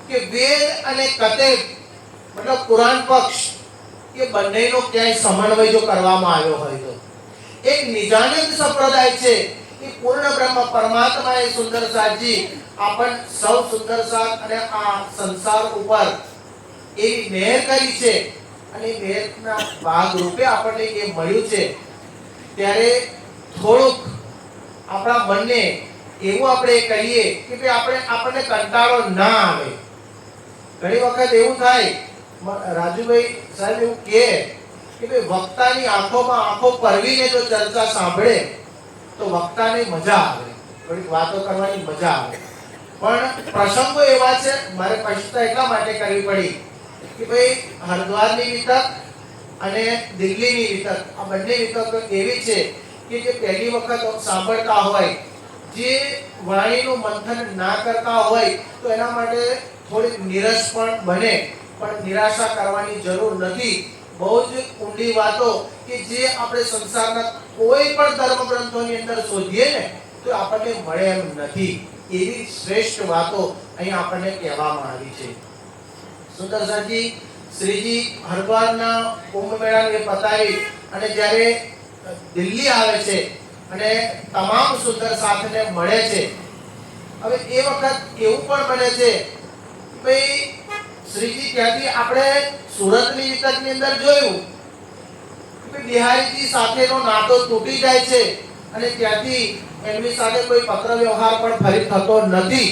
કે વેદ અને કતેબ મતલબ પુરાણ પક્ષ એ બંનેનો ક્યાંય સમન્વય જો કરવામાં આવ્યો હોય તો એક નિજાનંદ સંપ્રદાય છે એ પૂર્ણ બ્રહ્મ પરમાત્મા એ સુંદર સાજી આપણ સૌ સુંદર સાથ અને આ સંસાર ઉપર એવી મહેર કરી છે અને મહેરના ભાગ રૂપે આપણને એ મળ્યું છે ત્યારે થોડુંક આપણા મનને એવું આપણે કહીએ કે ભાઈ આપણને કંટાળો ના આવે. ઘણી વખત એવું થાય રાજુભાઈ સાહેબ એવું કહે કે ભાઈ વક્તાની આંખોમાં આંખો પરવીને જો ચર્ચા સાંભળે તો વક્તાને મજા આવે, થોડીક વાતો કરવાની મજા આવે. પણ પ્રસંગો એવા છે, મારે સ્પષ્ટતા એટલા માટે કરવી પડી કે ભાઈ હરિદ્વારની વિતક અને દિલ્હીની વિતક આ બંને વિતકો એવી છે કે જે પહેલી વખત સાંભળતા હોય, જે વાણીનું મંથન ના કરતા હોય તો એના માટે થોડીક નિરસ પણ બને, પણ નિરાશા કરવાની જરૂર નથી. બહુ જ ઊંડી વાતો કે જે આપણે સંસારના કોઈ પણ ધર્મ ગ્રંથોની અંદર શોધીએ ને તો આપણને મળે એમ નથી. એવી શ્રેષ્ઠ વાતો અહીં આપણને કહેવામાં આવી છે. સુંદરસાજી શ્રીજી હરિદ્વારના કુંભ મેળાને પતાવી અને જ્યારે દિલ્હી આવે છે અને તમામ સુંદર સાથને મળે છે. હવે એ વખત એવું પણ બને છે ભાઈ શ્રીજી ત્યાંથી આપણે સુરતની વિતકની અંદર જોયું કે બિહારીજી સાથેનો નાતો તૂટી જાય છે અને ત્યાંથી એમની સાથે કોઈ પત્ર વ્યવહાર પણ ફરી થતો નથી.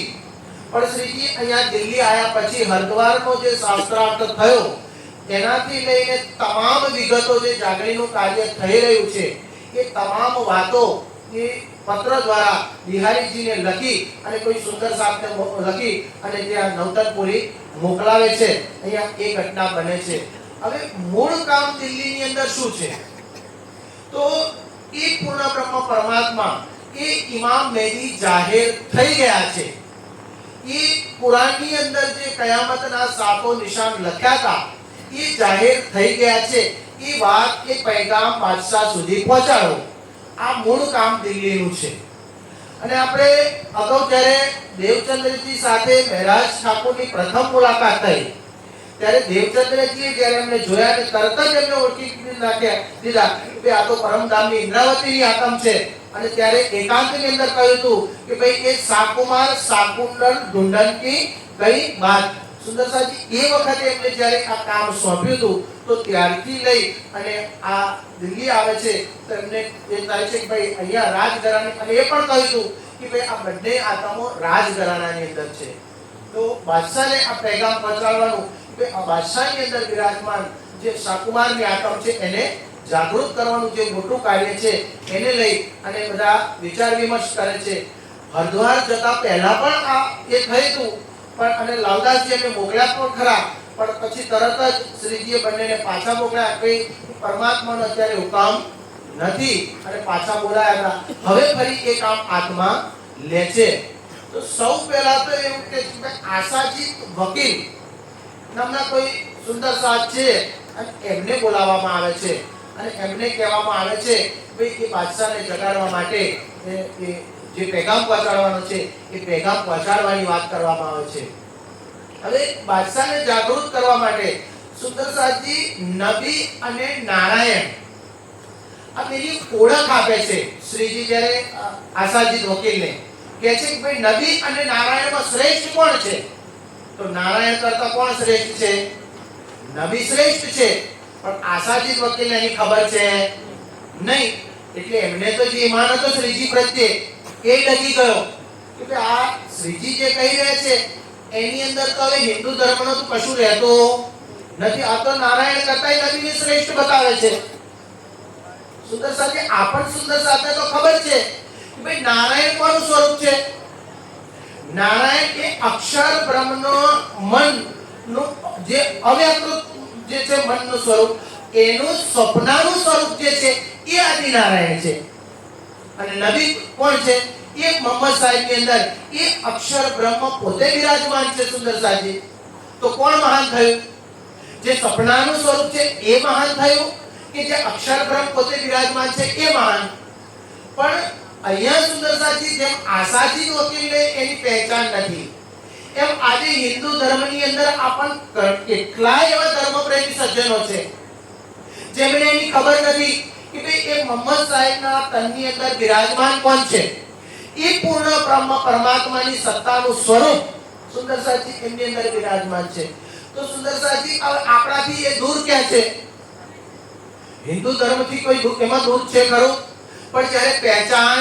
પણ શ્રીજી અહીંયા દિલ્હી આવ્યા પછી હરિદ્વારનો જે શાસ્ત્રાર્થ થયો એનાથી લઈને તમામ વિગતો જે જાગણીનું કાર્ય થઈ રહ્યું છે એ તમામ વાતો એ પત્ર દ્વારા બિહારીજીને લખી અને કોઈ સુંદર સાથને લખી અને ત્યાં નવતનપુરી મોકલાવે છે. અહીંયા એ ઘટના બને છે. હવે મૂળ કામ દિલ્હીની અંદર શું છે તો એ પૂર્ણ બ્રહ્મ પરમાત્મા એ ઇમામ મહેદી જાહેર થઈ ગયા છે. એ કુરાનની અંદર જે કયામતના સાતો નિશાન લખ્યા હતા એ જાહેર થઈ ગયા છે. એ વાત એ પૈગામ બાદશાહ સુધી પહોંચાડો, આ મૂળ કામ દિલ્હીનું છે. અને આપણે અગાઉ જ્યારે દેવચંદ્રજી સાથે મહેરાજ ઠાકોરની પ્રથમ મુલાકાત થઈ ત્યારે દેવચંદ્રજીએ જ્યારે એમને જોયા ને તરત જ એમને ઓળખી દીધા કે આ તો પરમધામની ઇન્દ્રાવતીની આતમ છે. અને ત્યારે એકાંતની અંદર કહ્યું હતું કે ભાઈ એ સાકુમાર સાકુંડલ ઢુંડન કી કઈ વાત. સુંદરસાજી એ વખતે એમને જ્યારે આ કામ સોંપ્યું હતું તો ત્યારથી લઈ અને આ દિલ્હી આવે છે તો એમને એ થાય છે કે ભાઈ અહીંયા રાજઘરાણા, અને એ પણ કહ્યું હતું કે ભાઈ આ બંને આતમો રાજઘરાણાની અંદર છે. તો બાદશાહને આ પેગામ પહોંચાડવાનું કે આ બાદશાહની અંદર વિરાજમાન જે સાકુમારની આતમ છે એને જાગૃત કરવાનું જે મોટું કાર્ય છે એને લઈ અને બધા વિચાર વિમર્શ કરે છે. હરિદ્વાર જતા પહેલા પણ આ એ થયું હતું પણ અને લાવદાસજી એમને મોકલ્યા પણ ખરા, પણ પછી તરત જ શ્રીજીએ બંનેને પાછા મોકલ્યા કે પરમાત્માનો અત્યારે હુકમ નથી અને પાછા બોલાયા હતા. હવે ફરી એ કામ આત્મા લે છે. તો સૌ પહેલા તો એવું કે આશાજીત વકીલ નામના કોઈ સુંદર સાથ છે અને એમને બોલાવવામાં આવે છે અને એમને કહેવામાં આવે છે ભાઈ એ બાદશાહને જગાડવા માટે જે પેગામ પહોંચાડવાનો છે એ પેગામ પહોંચાડવાની વાત કરવામાં આવે છે. હવે બાદશાહને જાગૃત કરવા માટે સુંદરસાજી નબી અને નારાયણ આ પેલી ઓળખ આપે છે. શ્રીજી જ્યારે આશાજીત વકીલને કહે છે કે ભાઈ નબી અને નારાયણમાં શ્રેષ્ઠ કોણ છે તો નારાયણ કરતા કોણ શ્રેષ્ઠ છે? નબી શ્રેષ્ઠ છે. પણ આશાજીત વકીલને એની ખબર છે નહીં, એટલે એમને તો જે ઈમાન હતો શ્રીજી પ્રત્યે એ ડગી ગયો કે આ શ્રીજી જે કહી રહ્યા છે એની અંદર તો હવે હિન્દુ ધર્મનો તો કશું રહેતો નથી. આ તો નારાયણ કરતા નબીને શ્રેષ્ઠ બતાવે છે. સુંદર સાથે આપણ સુંદર સાથે તો ખબર છે કે ભાઈ નારાયણ કોનું સ્વરૂપ છે? નારાયણ એ અક્ષર બ્રહ્મનો મન નું જે અવ્યાકૃત જે છે મનનું સ્વરૂપ, એનું સ્વપ્નાનું સ્વરૂપ જે છે એ આદિ નારાયણ છે. અને નબી કોણ છે? એ મોહમ્મદ સાહેબ ની અંદર એ અક્ષર બ્રહ્મ પોતે વિરાજમાન છે. સુંદર સાજી તો કોણ મહાન થયું? જે સપનાનું સ્વરૂપ છે એ મહાન થયું કે જે અક્ષર બ્રહ્મ પોતે વિરાજમાન છે એ મહાન? પણ અહીંયા સુંદર સાજી જેમ આશાજીત વકીલને એની પહેચાન નથી એમ આજે હિન્દુ ધર્મની અંદર આપણ કેટલાય એવા ધર્મપ્રેમી સજ્જનો છે જેમને એની ખબર નથી કે ભાઈ એ મોહમ્મદ સાહેબના તનની અંદર બિરાજમાન કોણ છે, એ પૂર્ણ બ્રહ્મ પરમાત્માની સત્તાનું સ્વરૂપ સુંદર સાહેબજી એમની અંદર બિરાજમાન છે. તો સુંદર સાહેબજી આપણાથી એ દૂર ક્યાં છે? હિન્દુ ધર્મથી કોઈ એમાં દૂર છે ખરું? પણ જ્યારે પહેચાન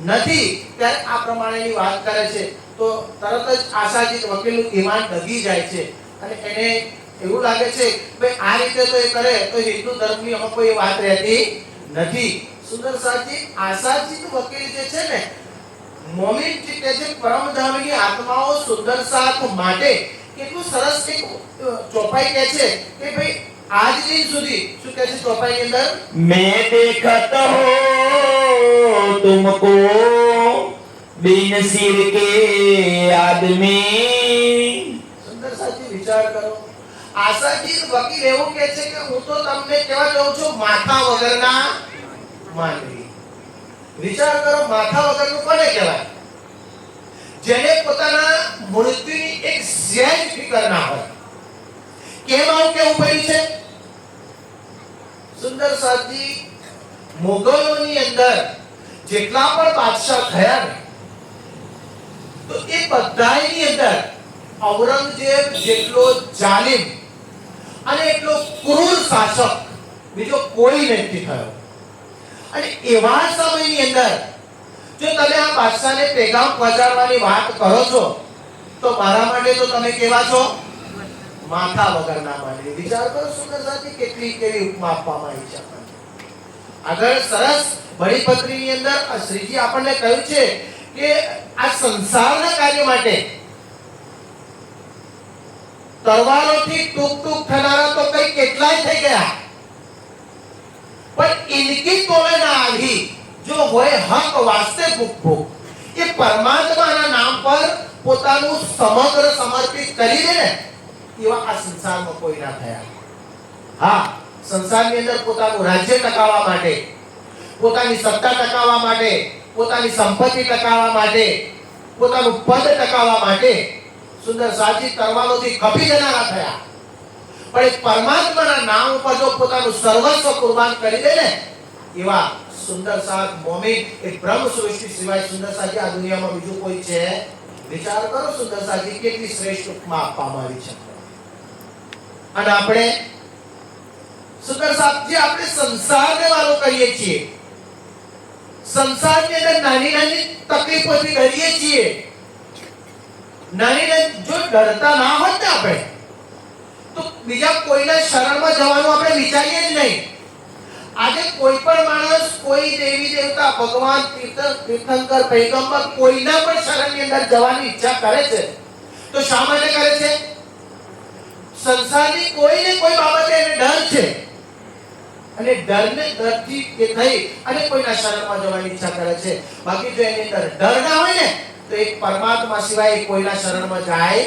નથી ત્યારે આ પ્રમાણેની વાત કરે છે તો તરત જ આશાજીત વકીલનું ઈમાન ડગી જાય છે અને એને એવું લાગે છે ભાઈ આ રીતે તો એ કરે તો હિન્દુ ધર્મની આમાં કોઈ વાત રહેતી નથી. સુંદર સાહેબજી આશાજીત વકીલ જે છે ને, મોમિન જે કહે છે પરમધામની આત્માઓ સુંદર સાથ માટે કેટલું સરસ એક ચોપાઈ કહે છે કે ભાઈ આજ દિન સુધી શું કહે છે ચોપાઈ ની અંદર, मैं देखत हो तुमको बिन सिर के आदमी. સુંદર સાહેબજી વિચાર કરો, આશાજીત વકીલ એવું કહે છે કે હું તો તમને કહેવા જાઉં છું માથા વગરના માનવી. વિચાર કરો, માથા વગરનું કોને કહેવાય? જેને પોતાના મૃત્યુની એક સહેજ ફિકર ના હોય. કેમ આવું કેવું પડ્યું છે? સુંદર સાહેબજી મોગલોની અંદર જેટલા પણ બાદશાહ થયા ને, તો એ બધાની અંદર ઔરંગઝેબ જેટલો જાલિમ અને એટલો ક્રૂર શાસક બીજો કોઈ નથી થયો. અને એવા સમયની અંદર જો તમે આ બાદશાહને પેગામ પહોંચાડવાની વાત કરો છો તો મારા માટે તો તમે કેવા છો? માથા વગરના માનવી. વિચાર કરો સુંદર સાહેબજી કેટલી કેવી ઉપમા આપવામાં આવી છે આપણને. આગળ સરસ બળીપત્રીની અંદર શ્રીજી આપણને કહ્યું છે કે આ સંસારના કાર્ય માટે તરવારોથી ટૂંક ટૂંક થનારા તો કઈ કેટલાય થઈ ગયા, પણ ઇનકી તોલે ના આવી જો હોય હક વાસ્તે ભૂખ ભૂખ, એ પરમાત્માના નામ પર પોતાનું સમગ્ર સમર્પિત કરી દે ને, એવા આ સંસારમાં કોઈ ના થયા. હા, સંસારની અંદર પોતાનું રાજ્ય ટકાવવા માટે, પોતાની સત્તા ટકાવવા માટે, પોતાની સંપત્તિ ટકાવવા માટે, પોતાનું પદ ટકાવવા માટે સુંદર સાજી તરવારોથી કપી જનારા થયા. પણ એક પરમાત્માના નામ ઉપર જો પોતાનું સર્વસ્વ કુરબાન કરી દે ને, એવા સુંદર સાથ મોમિન એ બ્રહ્મ સૃષ્ટિ સિવાય સુંદર સાજી આ દુનિયામાં બીજું કોઈ છે? વિચાર કરો સુંદર સાજી કેટલી શ્રેષ્ઠ ઉપમા આપવામાં આવી છે. અને આપણે સુંદર સાહેબજી આપણે સંસારને વાલો કરીએ છીએ, સંસારની અંદર નાની નાની તકલીફોથી ડરીએ છીએ. નાની નાની જો ડરતા ના હોત ને આપણે તો બીજા કોઈના શરણમાં જવાનું આપણે વિચારીએ જ નહીં. આજે કોઈ પણ માણસ કોઈ દેવી દેવતા ભગવાન તીર્થંકર પૈગંબર કોઈના પણ શરણની અંદર જવાની ઈચ્છા કરે છે તો શા માટે કરે છે? સંસારની કોઈને કોઈ બાબતે એને ડર છે અને ડરથી કે થઈ અને કોઈના શરણમાં જવાની ઈચ્છા કરે છે. બાકી જો એની અંદર ડર ના હોય ને તો એક પરમાત્મા સિવાય કોઈના શરણમાં જાય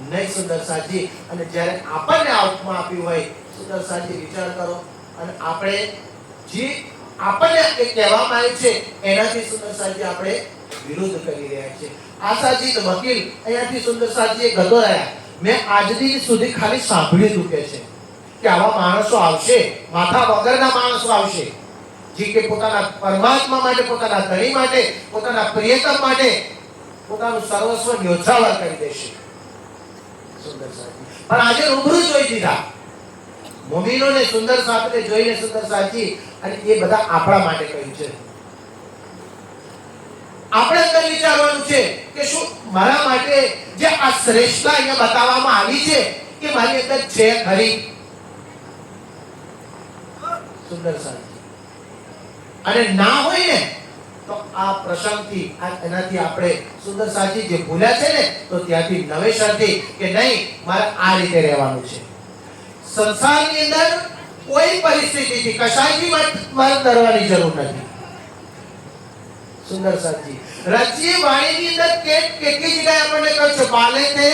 નહીં. સુંદર સાજી અને જ્યારે આપણને આ ઉપમા આપી હોય સુંદર સાજી વિચાર કરો, અને આપણે જે આપણને એ કહેવામાં આવ્યું છે એનાથી સુંદર સાજી આપણે વિરુદ્ધ કરી રહ્યા છીએ. આશાજી વકીલ અહીંયાથી સુંદર સાજી ગતો રહ્યા. મેં આજ દિન સુધી ખાલી સાંભળ્યું કે છે કે આવા માણસો આવશે, માથા વગરના માણસો આવશે જે કે પોતાના પરમાત્મા માટે, પોતાના ધણી માટે, પોતાના પ્રિયતમ માટે પોતાનું સર્વસ્વ ન્યોછાવર કરી દેશે. સુંદર સાજી પણ આજે રૂબરૂ જોઈ દીધા મોમીનોને સુંદર સાહેબને જોઈને સુંદર સાજી, અને એ બધા આપણા માટે કહ્યું છે. આપણે અંદર વિચારવાનું છે કે શું મારા માટે જે આ શ્રેષ્ઠતા અહીંયા બતાવવામાં આવી છે કે મારી અંદર છે ખરી? સુંદર સાજી અને ના હોય ને તો આ પ્રસંગથી એનાથી આપણે સુંદર સાજી જે ભૂલ્યા છે ને તો ત્યાંથી નવેસરથી કે નહીં મારે આ રીતે રહેવાનું છે. સંસારની અંદર કોઈ પરિસ્થિતિથી કશાયથી મારે ડરવાની જરૂર નથી. સુંદર સાજી રચી વાણીની અંદર કેટલી જગ્યાએ આપણને કહ્યું છે બાલે તે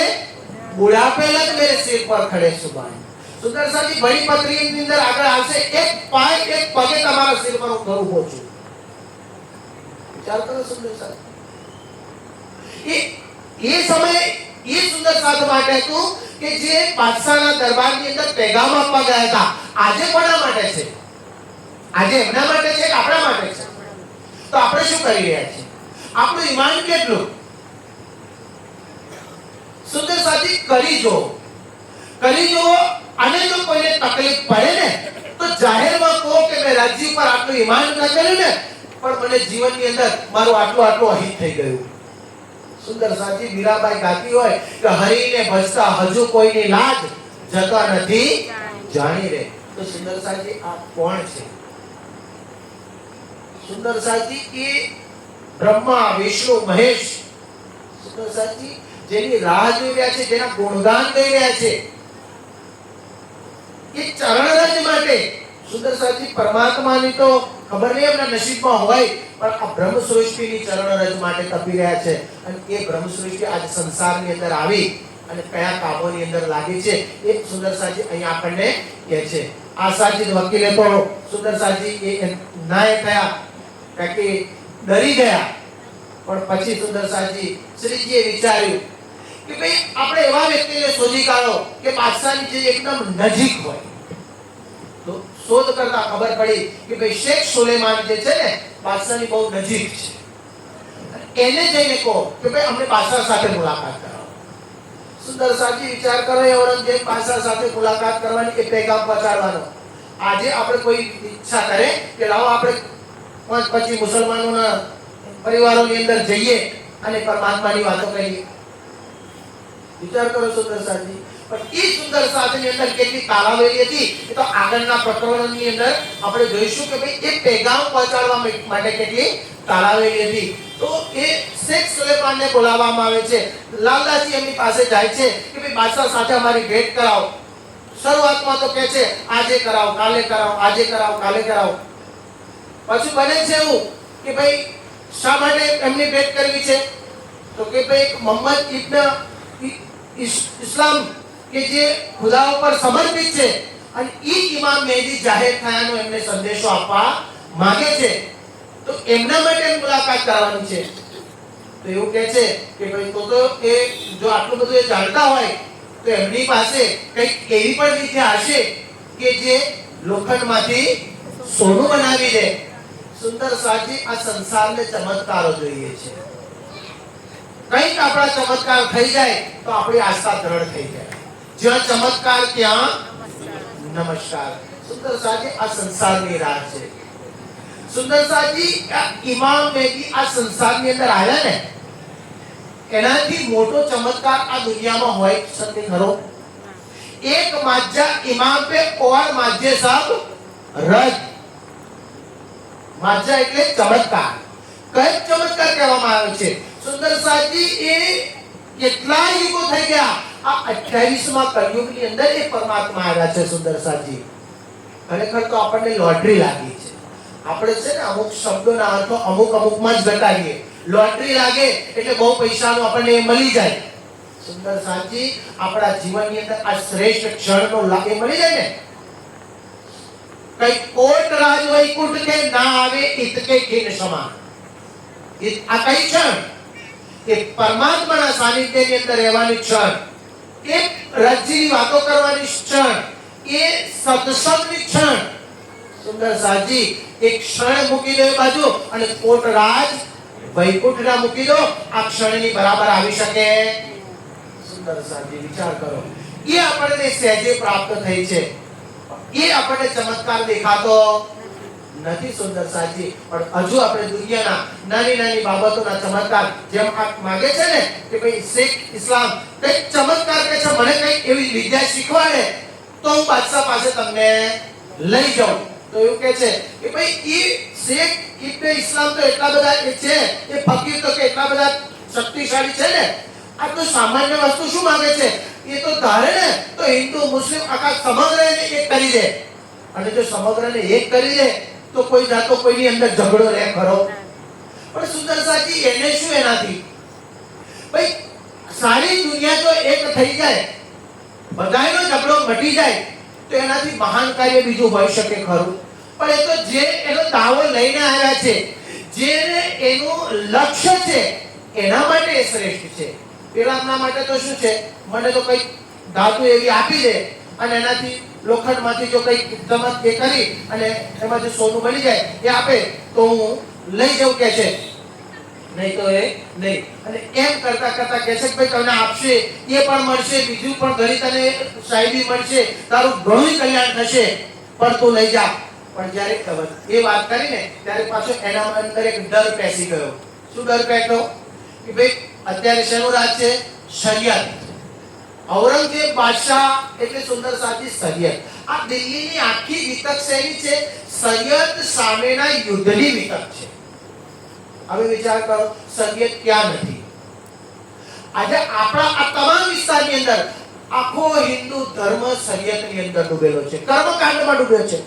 બુઢાપે લગ મેરે સિર પર ખડે સુબાન. સુંદર સાજી બળી પત્રીની અંદર આગળ આવશે એક પાય એક પગે તમારા સિર પર હું ઊભો છું. વિચાર કરો સુંદર સાજી એ સમયે એ માટે હતું કે જે બાદશાહના દરબારની અંદર પેગામ આપવા ગયા હતા. આજે કોના માટે છે? આજે એમના માટે છે કે આપણા માટે છે? તો આપણે શું કરી રહ્યા છીએ? આપણું ઈમાન કેટલું? સુંદર સાથી, કરી જો અને જો કોઈને તકલીફ પડે ને તો જાહેરમાં કહો કે મેં રાજ્ય પર આટલું ઈમાન ન કર્યું ને, પણ મને જીવનની અંદર મારું આટલું અહિત થઈ ગયું. સુંદર સાથી, મીરાબાઈ ગાતી હોય કે હરીને ભજતા હજુ કોઈની લાજ જતા નથી જાણી રે. તો સુંદર સાથી, આ કોણ છે? સુંદર સાથી એ બ્રહ્મા વિષ્ણુ મહેશ, સુંદર સાથી જેની રાહ જોઈ રહ્યા છે, જેના ગુણગાન ગાઈ રહ્યા છે એ ચરણરજ માટે. સુંદર સાથી, પરમાત્માની તો ખબર નહીં એમના નસીબમાં હોય, પણ આ બ્રહ્મ સૃષ્ટિની ચરણરજ માટે તપી રહ્યા છે. અને એ બ્રહ્મ સૃષ્ટિ આજ સંસારની અંદર આવી અને કયા કામોની અંદર લાગી છે એ સુંદર સાથી અહીંયા આપણને કહે છે. આ સાજી વકીલે તો સુંદર સાથી એ નાય થયા કે ડરી ગયા, પણ પછી સુંદર સાથી શ્રીજીએ વિચાર્યું કે ભાઈ આપણે એવા વ્યક્તિને શોધી કાઢો કે બાદશાહની જે એકદમ નજીક હોય. તો શોધ કરતા ખબર પડી કે ભાઈ શેખ સુલેમાન જે છે ને બાદશાહની બહુ નજીક છે. એને જઈને કહો કે ભાઈ અમને બાદશાહ સાથે મુલાકાત કરાવો. સુંદર સાથી વિચાર કરો, ઔરંગઝેબ બાદશાહ સાથે મુલાકાત કરવાની, એ પેગામ પહોંચાડવાનો. આજે આપણે કોઈ ઈચ્છા કરે કે લાવો આપણે 5-25 મુસલમાનોના પરિવારોની અંદર જઈએ અને પરમાત્માની વાતો કરીએ. વિચાર કરો સુંદર સાથી. પણ એ સુંદર સાધની અંદર કેટલી તાલાવેલી હતી એ તો આગળના પ્રકરણોની અંદર આપણે જોઈશું કે ભાઈ એ પેગામ પહોંચાડવા માટે કેટલી તાલાવેલી હતી. તો એ શેખ સુલેમાનને બોલાવવામાં આવે છે. લાલદાસજી એમની પાસે જાય છે કે ભાઈ બાદશાહ સાથે અમારી ભેટ કરાવો. શરૂઆતમાં તો કહે છે આજે કરાવો, કાલે કરાવો, આજે કરાવો, કાલે કરાવો. પછી બને છે એવું કે ભાઈ શા માટે એમની ભેટ કરવી છે? તો કે ભાઈ મોહમ્મદ ઇબ્ન ઇસ્લામ કે જે ખુદા ઉપર સમર્પિત છે અને ઈ ઇમામ મહેદી જાહેર થયાનો એમને સંદેશો આપવા માંગે છે, તો એમના માટે મુલાકાત કરવાની છે. તો એવું કહે છે કે ભાઈ તો એ જો આટલું બધું એ જાણતા હોય તો એમની પાસે કંઈક એવી પણ વિદ્યા હશે કે જે લોખંડમાંથી સોનું બનાવી દે. સુંદર સાથી, આ સંસારને ચમત્કારો જોઈએ છે. કંઈક આપણા ચમત્કાર થઈ જાય તો આપણી આસ્થા દ્રઢ થઈ જાય. જ્યાં ચમત્કાર ત્યાં નમસ્કાર. સુંદર સાથી, આ સંસારની રાહ છે. સુંદર સાથી, ઇમામ મહેદી આ સંસારની અંદર આવ્યા ને એનાથી મોટો ચમત્કાર આ દુનિયામાં હોય શકે ખરો? એક માજા ઇમામ પે ઓર માજે સબ રજ. માજા એટલે ચમત્કાર. કઈ ચમત્કાર કહેવામાં આવે છે? સુંદર સાથી, એ કેટલા યુગો થઈ ગયા, આ 28મા કલયુગની અંદર એ પરમાત્મા આવ્યા છે. સુંદર સાથી, ખરેખર તો આપણને લોટરી લાગી છે. આપણે છે ને અમુક શબ્દોના અર્થો અમુકમાં જ ઘટાડીએ. લોટરી લાગે એટલે બહુ પૈસાનો આપણને મળી જાય. સુંદર સાથી, આપણા જીવનની અંદર આ શ્રેષ્ઠ ક્ષણનો લાભ મળી જાય ને. કઈ કોટ રાજ વૈકુંઠ કે ના આવે ઇતકે કિન સમાન. આ કઈ ક્ષણ? એ પરમાત્માના સાનિધ્યની અંદર રહેવાની ક્ષણ, એ રાજ્યની વાતો કરવાની ક્ષણ, એ સત્સંગની ક્ષણ. સુંદર સાજી, એક ક્ષણ મૂકી દો બાજુ અને કોટ રાજ વૈકુંઠના મૂકી દો, આ ક્ષણની બરાબર આવી શકે? સુંદર સાજી, વિચાર કરો. એ આપણને સહેજે પ્રાપ્ત થઈ છે, એ આપણને ચમત્કાર દેખાતો નથી. સુંદર સાજી, પણ હજુ આપણે દુનિયાના નાની નાની બાબતોના ચમત્કાર, જેમ આ માંગે છે ને કે ભાઈ શેખ ઇસ્લામ કઈક ચમત્કાર કે છે, મને કઈક એવી વિદ્યા શીખવાડે તો હું બાદશાહ પાસે તમને લઈ જાઉં. તો એવું કહે છે કે ભાઈ એ શેખ ઇબ્ન ઇસ્લામ તો એટલા બધા એ છે, એ ફકીર તો કે એટલા બધા શક્તિશાળી છે ને, આ તો સામાન્ય વસ્તુ શું માંગે છે? એ તો ધારે ને તો હિન્દુ મુસ્લિમ આખા સમગ્રને એક કરી દે. અને જો સમગ્રને એક કરી દે તો કોઈ જાતો કોઈની અંદર ઝઘડો રહે ખરો? પણ સુંદર સાથી, એને શું એનાથી? ભાઈ સારી દુનિયા તો એક થઈ જાય, બધાયનો ઝઘડો મટી જાય તો એનાથી મહાન કાર્ય બીજું હોઈ શકે ખરું? પણ એ તો જે એનો દાવો લઈને આવ્યા છે, જેને એનું લક્ષ્ય છે, એના માટે એ શ્રેષ્ઠ છે. પેલાના માટે તો શું છે, મને તો કંઈક ધાતુ એવી આપી દે અને એનાથી લોખંડમાંથી જો કંઈક ગમત એ કરી અને એમાં જો સોનું બની જાય એ આપે તો હું લઈ જઉં કે છે, નહીં તો એ નહીં. અને એમ કરતા કરતા કહે છે કે ભાઈ તમને આપશે, એ પણ મળશે, બીજું પણ ઘણી તને સાહેબી મળશે, તારું ઘણું કલ્યાણ થશે, પણ તું લઈ જા. પણ જ્યારે એ વાત કરીને ત્યારે પાછો એના અંદર એક ડર પેસી ગયો. શું ડર પેસ્યો? કે ભાઈ અત્યારે શેનું રાજ છે? શરિયત. ઔરંગઝેબ બાદશાહ એટલે સુંદર સાથી શરિયત. આ દિલ્હીની આખી વિતક શૈલી છે શરિયત સામેના યુદ્ધની વિતક છે. હવે વિચાર કરો, શરિયત ક્યાં નથી? આજે આપણા આ તમામ વિસ્તારની અંદર આખો હિન્દુ ધર્મ શરિયતની અંદર ડૂબેલો છે, કર્મકાંડમાં ડૂબ્યો છે.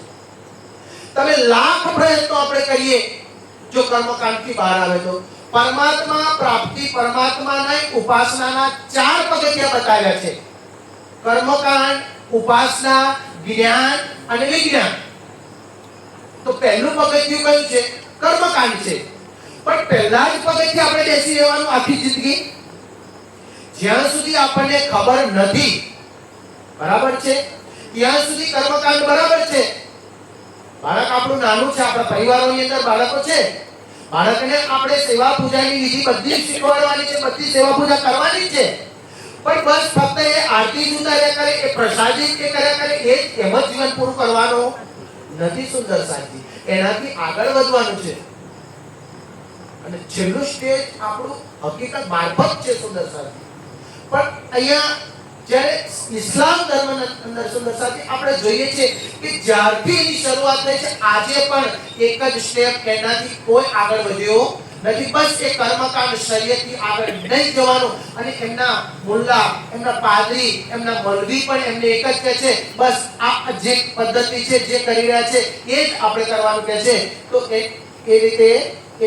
તમે લાખ પ્રયત્નો આપણે કરીએ, જો કર્મકાંડથી બહાર આવે તો પરમાત્મા પ્રાપ્તિ, પરમાત્માના ઉપાસનાના 4 પગથિયા બતાવ્યા છે: કર્મકાંડ, ઉપાસના, જ્ઞાન અને વિજ્ઞાન. તો પહેલું પગથિયું કયું છે? કર્મકાંડ છે. પણ પહેલા જ પગથિયે આપણે બેસી રહેવાનું આખી જિંદગી? જ્યાં સુધી આપણને ખબર નથી, બરાબર છે, ત્યાં સુધી કર્મકાંડ બરાબર છે. બાળક આપણું નાનું છે, આપણા પરિવારોની અંદર બાળકો છે, બાળકને આપણે સેવા પૂજાની વિધિ બધી શીખવાડવાની છે, બધી સેવા પૂજા કરવાની છે. પણ બસ ફક્ત એ આરતી જ ઉતાર્યા કરે, એ પ્રસાદી કે કર્યા કરે, એ એમ જ જીવન પૂરું કરવાનું નથી સુંદર સાથી. એનાથી આગળ વધવાનું છે. અને છેલ્લું સ્ટેજ આપણું હકીકત મારફત છે સુંદર સાથી. પણ અહીંયા જ્યારે ઇસ્લામ ધર્મના અંદર સુંદર સાથી આપણે જોઈએ છે કે જ્યારથી એની શરૂઆત થઈ છે, આજે પણ એક જ સ્ટેપ, એનાથી કોઈ આગળ વધ્યો નથી. બસ એ કર્મકાંડ શરીયતથી આગળ નહીં જવાનું. અને એમના મુલ્લા, એમના પાદરી, એમના મૌલવી પણ એમને એક જ કહે છે, બસ આ જે પદ્ધતિ છે, જે કરી રહ્યા છે એ જ આપણે કરવાનું કહે છે. તો એ રીતે એ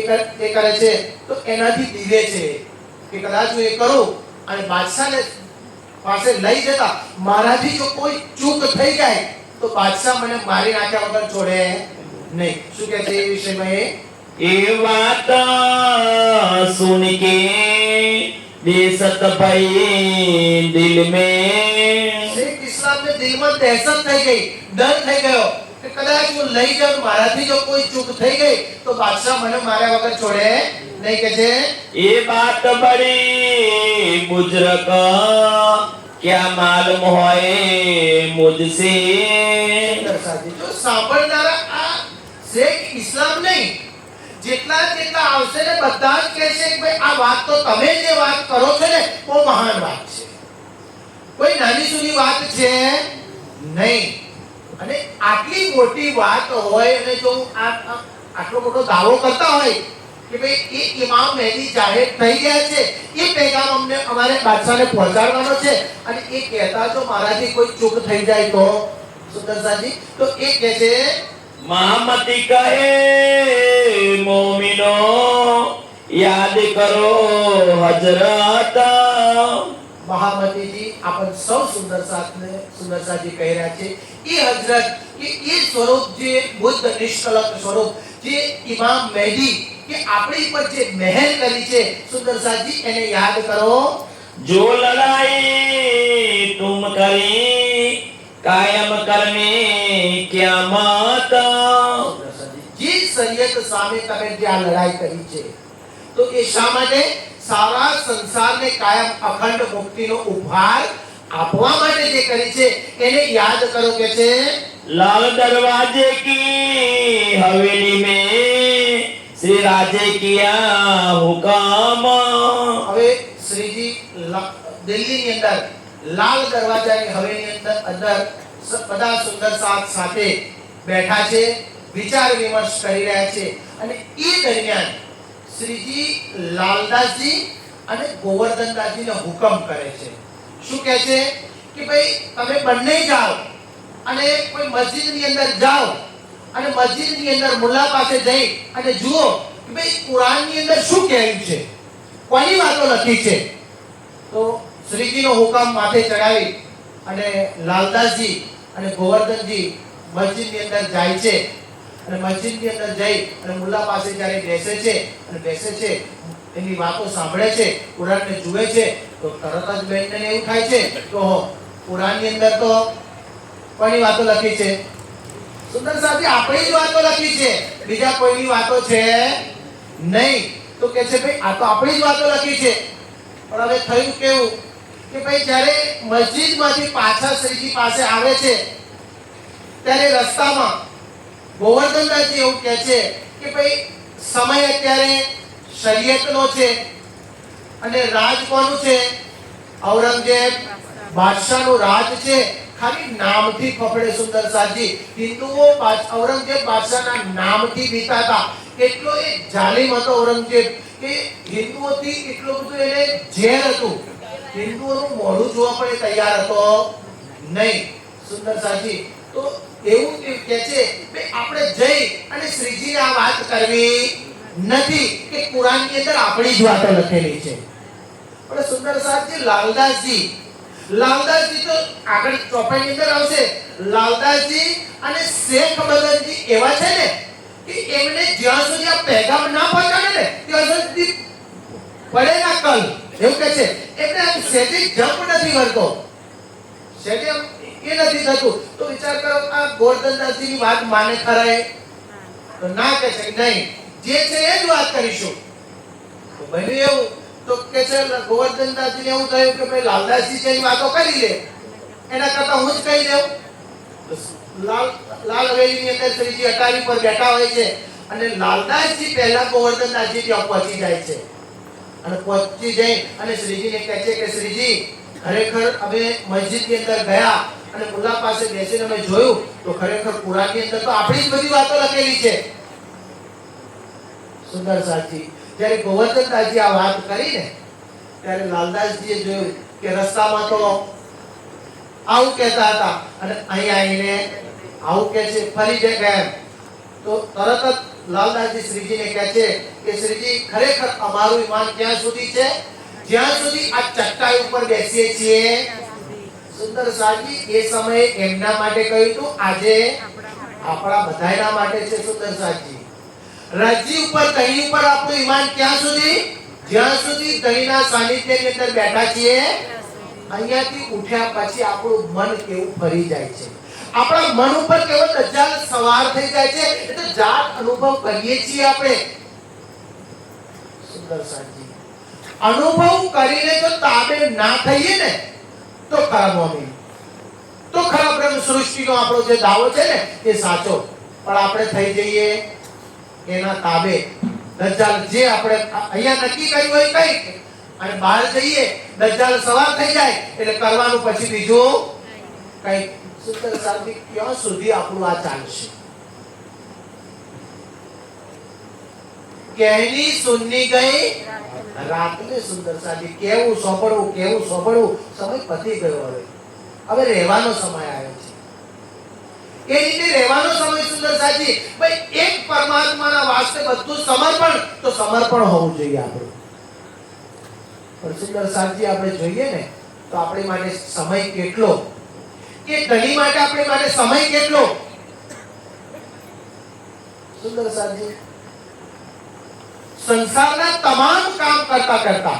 કરે છે. તો એનાથી દીવે છે કે કદાચ હું એ કરું અને બાદશાહને પાસે લઈ જતા મારાથી જો કોઈ ચૂક થઈ જાય તો બાદશાહ મને મારી નાખ્યા વગર છોડે નહીં. શું કહે છે એ વિષયમાં? ये बात सुन के दहशत भई दिल में, શેખ ઇસ્લામને દિલમાં દહેશત થઈ ગઈ, ડર થઈ ગયો કે કદાચ હું લઈ જાઉં, મારાથી જો કોઈ ચૂક થઈ ગઈ તો બાદશાહ મને માર્યા વગર છોડે નહીં. કે છે ये बात बड़ी बुजुर्ग क्या मालूम होए मुझसे, જો સાંભળનારા આ શેખ ઇસ્લામ નહીં, જેટલા આવશે ને બધા જ કહેશે કે ભાઈ આ વાત તો તમે જે વાત કરો છો ને બહુ મહાન વાત છે, કોઈ નાની સૂની વાત છે નહીં. અને આટલી મોટી વાત હોય અને જો આટલો મોટો દાવો કરતા હોય કે ભાઈ એ ઇમામ મહેદી જાહેર થઈ ગયા છે, એ પેગામ અમને અમારે બાદશાહને પહોંચાડવાનો છે, અને એ કહેતા જો મારાથી કોઈ ચૂક થઈ જાય તો સુંદર સાજી, તો એ કહે છે महामती कहे मोमिनो याद करो हजरत, મહામતીજી આપણ સૌ સુંદર સાજી કહી રહ્યા છે એ હજરત, કે એ સ્વરૂપ જે બુદ્ધ નિષ્કલંક સ્વરૂપ, જે ઇમામ મહેદી કે આપણી પર જે મહેર કરી છે સુંદર સાજી, એને યાદ કરો. जो लड़ाई तुम करी कायम करने क्या मत, જે શરીયત સામે તમે જે આ લડાઈ કરી છે તો એ શા માટે? સારા સંસારને કાયમ અખંડ મુક્તિનો ઉપહાર આપવા માટે જે કરી છે એને યાદ કરો. કે છે लाल दरवाजे की हवेली में श्री राजे किया हुक्म, હવે શ્રીજી દિલ્હીની અંદર લાલ દરવાજાની હવેલીની અંદર બધા સુંદર સાથે બેઠા છે, વિચાર વિમર્શ કરી રહ્યા છે. અને એ દરમિયાન શ્રીજી લાલદાસજી અને ગોવર્ધનદાસજીને હુકમ કરે છે. શું કહે છે? કે ભાઈ તમે બંને જાઓ અને કોઈ મસ્જિદની અંદર જાઓ અને મસ્જિદની અંદર મુલ્લા પાસે જઈ અને જુઓ કે ભાઈ કુરાનની અંદર શું કહેલું છે, કોની વાતો લખી છે. તો શ્રીજીનો હુકમ માથે ચડાવી અને લાલદાસજી અને ગોવર્ધનજી મસ્જિદની અંદર જાય છે. અને મસ્જિદની અંદર જઈ અને મુલ્લા પાસે જ્યારે બેસે છે એની વાતો સાંભળે છે, કુરાનને જુએ છે, તો તરત જ બેનને એવું થાય છે તો પુરાણની અંદર તો કોની વાતો લખી છે? સુંદર સાહેબ આપણી જ વાતો લખી છે, બીજા કોઈની વાતો છે નહીં. તો કે છે ભાઈ આ તો આપણી જ વાતો લખી છે. પણ હવે થયું કેવું કે ભાઈ જ્યારે મસ્જિદમાંથી પાછા શ્રીજી પાસે આવે છે ત્યારે રસ્તામાં ગોવર્ધનદાસજી એવું કહે છે કે ભાઈ સમય અત્યારે શરીયતનો છે અને રાજ કોનું છે? ઔરંગઝેબ બાદશાહનું રાજ છે. ખાલી નામથી ફફડે સુંદર સાજી. હિન્દુઓ ઔરંગઝેબ બાદશાહના નામથી બીતા હતા. એટલો એ જાલિમ હતો ઔરંગઝેબ કે હિન્દુઓથી એટલું બધું એને ઝેર હતું. હિન્દુઓનું મોઢું જોવા પણ એ તૈયાર હતો નહીં. સુંદર સાજી તો એવું કહે છે કે આપણે જઈ અને શ્રીજીને આ વાત કરવી નથી કે કુરાનની અંદર આપણી જ વાતો લખેલી છે. પણ સુંદર સાજી લાલદાસજી તો આગળ ચોપાઈની અંદર આવશે. લાલદાસજી અને શેખ બદનજી એવા છે ને કે એમને જ્યાં સુધી આ પેગામ ના પહોંચાડે ને ત્યાં સુધી પડે ના કલ. એવું કહે છે એમને આમ સેજી જમ્પ નથી કરતો, સેજી આમ એ નથી થતું. તો વિચાર કરો આ ગોવર્ધનદાસજીની વાત માને ખરાય? તો ના કહે છે નહીં, જે છે એ જ વાત કરીશું. તો બન્યું એવું તો કે છે ગોવર્ધનદાસજીને એવું થયું કે ભાઈ લાલદાસજી જેની વાતો કરી લે એના કરતા હું જ કહી દઉં. લાલ હવેલીની અંદર શ્રીજી અટારી પર બેઠા હોય છે અને લાલદાસજી પહેલા ગોવર્ધનદાસજી ત્યાં પહોંચી જાય છે અને પહોંચી જઈ અને શ્રીજીને કહે છે કે શ્રીજી ખરેખર અમે મસ્જિદની અંદર ગયા અને મુલ્લા પાસે બેસીને અમે જોયું તો ખરેખર કુરાનની અંદર તો આપણી જ બધી વાતો લખેલી છે. સુંદર સાચી જ્યારે ગોવર્ધનદાસજી આ વાત કરીને ત્યારે લાલદાસજીએ જોયું કે રસ્તામાં તો આવું કહેતા હતા અને અહીંયા આવીને આવું કહે છે, ફરી ગયા. તો તરત જ લાલદાસજી શ્રીજીને કહે છે કે શ્રીજી ખરેખર અમારું ઈમાન ક્યાં સુધી છે? જ્યાં સુધી આ ચટ્ટાઈ ઉપર બેસીએ છીએ. સુંદર સાજી એ સમયે એમના માટે કહ્યું હતું, આજે આપણા બધાના માટે છે. સુંદર સાજી રાજી ઉપર દહીં ઉપર આપણું ઈમાન ક્યાં સુધી? જ્યાં સુધી દહીંના સાનિધ્યની અંદર બેઠા છીએ. અહીંયાથી ઉઠ્યા પછી આપણું મન કેવું ફરી જાય છે, આપણા મન ઉપર કેવો દજ્જાલ સવાર થઈ જાય છે. એટલે જાત અનુભવ કરીએ છીએ આપણે. સુંદર સાજી અનુભવ કરીને જો તાબે ના થઈએ ને તો ખરાબ મોમી, તો ખરાબ બ્રહ્મ સૃષ્ટિનો આપણો જે દાવો છે ને એ સાચો. પણ આપણે થઈ જઈએ એના તાબે. દજ્જાલ જે આપણે અહીંયા નક્કી કર્યું હોય કઈ અને બહાર જઈએ દજ્જાલ સવાર થઈ જાય એટલે કરવાનું પછી બીજું કઈ. સુંદર સાથી ક્યાં સુધી આપણું આ ચાલશે? કહેની સુનની ગઈ રાતને. સુંદર સાથી કેવું સોંપડવું સમય પતી ગયો. હવે રહેવાનો સમય આવ્યો છે. એ રીતે રહેવાનો સમય. સુંદર સાથી ભાઈ એક પરમાત્માના વાસ્તે બધું સમર્પણ, તો સમર્પણ હોવું જોઈએ આપણું. પણ સુંદર સાથી આપણે જોઈએ ને તો આપણી માટે સમય કેટલો, કે ધણી માટે આપણી માટે સમય કેટલો? સુંદર સાથી સંસારના તમામ કામ કરતા